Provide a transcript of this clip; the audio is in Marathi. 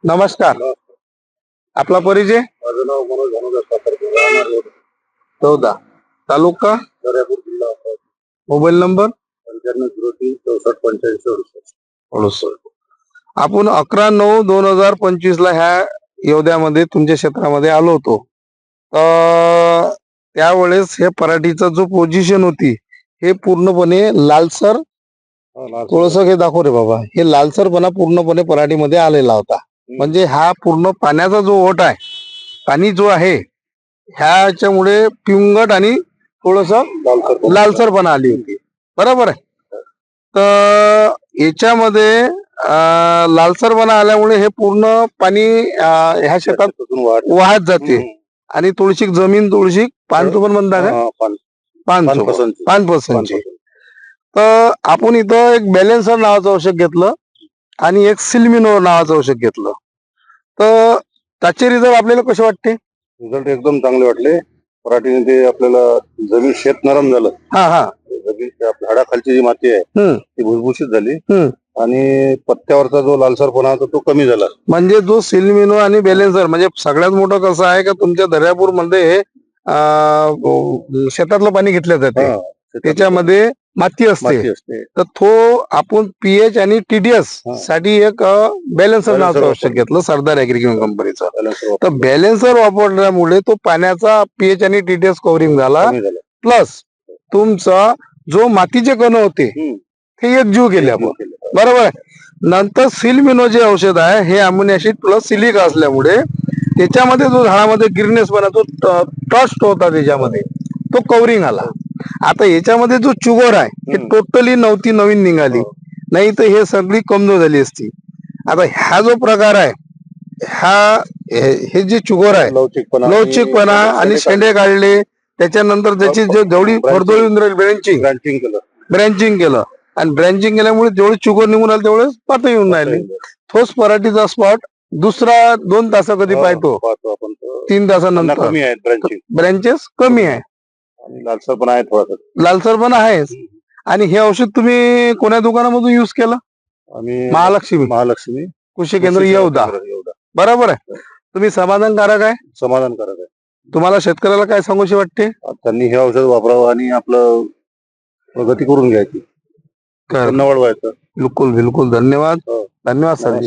नमस्कार. आपला परिचय? माझं नाव मनोज भानुदास सातारकर, राहणार रोड, 14 तालुका, दर्यापूर, जिल्हा अमरावती. Mobile number 9503 64 85 68. आपण 11/9/2025 ला ह्या योद्यामध्ये तुमच्या क्षेत्रामध्ये आलो होतो. त्यावेळेस हे पराठीचं जो पोझिशन होती हे पूर्णपणे लालसर, थोडस हे दाखव रे बाबा, हे लालसरपणा पूर्णपणे पराठीमध्ये आलेला होता. म्हणजे हा पूर्ण पाण्याचा जो ओट आहे, पाणी जो आहे ह्याच्यामुळे पिवंगट आणि थोडस लालसरपणा आली होती. बरोबर आहे. तर याच्यामध्ये लालसरपणा आल्यामुळे हे पूर्ण पाणी ह्या शेतात वाहत जाते आणि तुळशीक जमीन, तुळशीक पानचो पण म्हणता का, पानपसंची. तर आपण इथं एक बॅलेन्सर नावाचं औषध घेतलं आणि एक सिल्मिनो नावाचं औषध घेतलं. तर त्याचे रिझल्ट आपल्याला कसे वाटते? रिझल्ट एकदम चांगले वाटले. पराठीने ते आपल्याला जमीन शेत नरम झालं. जमीन झाडाखालची जी माती आहे ती भुसभुशीत झाली आणि पत्त्यावरचा जो लालसरपणा होता तो कमी झाला. म्हणजे जो सिल्मिनो आणि बॅलेन्सर, म्हणजे सगळ्यात मोठं कसं आहे का तुमच्या दर्यापूर मध्ये शेतातलं पाणी घेतलं जाते, त्याच्यामध्ये माती असते. तर तो आपण पीएच आणि टीडीएस साठी एक बॅलेन्सर नावाचं औषध घेतलं सरदार ॲग्रिकल्चर कंपनीचं. तर बॅलेन्सर वापरल्यामुळे तो पाण्याचा पीएच आणि टीडीएस कव्हरिंग झाला, प्लस तुमचा जो मातीचे कण होते ते एकजीव केले आपण. बरोबर आहे. नंतर सिल्मिनो जे औषध आहे हे अमोनिया ऍसिड प्लस सिलिका असल्यामुळे त्याच्यामध्ये जो झाडामध्ये गिरनेस बना, जो ट्रस्ट होता त्याच्यामध्ये, तो कव्हरिंग आला. आता याच्यामध्ये जो चुगर आहे हे टोटली नवीन निघाली, नाही तर हे सगळी कमजोर झाली असती. आता हा जो प्रकार आहे, हे जे चुगर आहे, लवचिकपणा आणि शेंडे काढले, त्याच्यानंतर त्याची जेवढी फरदोळी ब्रँचिंग केलं आणि ब्रँचिंग केल्यामुळे जेवढी चुगर निघून आली तेवढे पातळ येऊन राहिली. तोच पराठीचा स्पॉट दुसरा 2 तासा कधी पाहतो, 3 तासानंतर ब्रँचेस कमी आहे, लालसरपणा आहे. आणि हे औषध तुम्ही कोण्या दुकानामधून युज केलं? महालक्ष्मी कृषी केंद्र येवदा. बरोबर आहे. तुम्ही समाधानकारक आहे? समाधानकारक आहे. तुम्हाला शेतकऱ्याला काय सांगूशी वाटते? त्यांनी हे औषध वापरावं आणि आपलं प्रगती करून घ्यायची, वाढवायचं. बिलकुल धन्यवाद. धन्यवाद सर.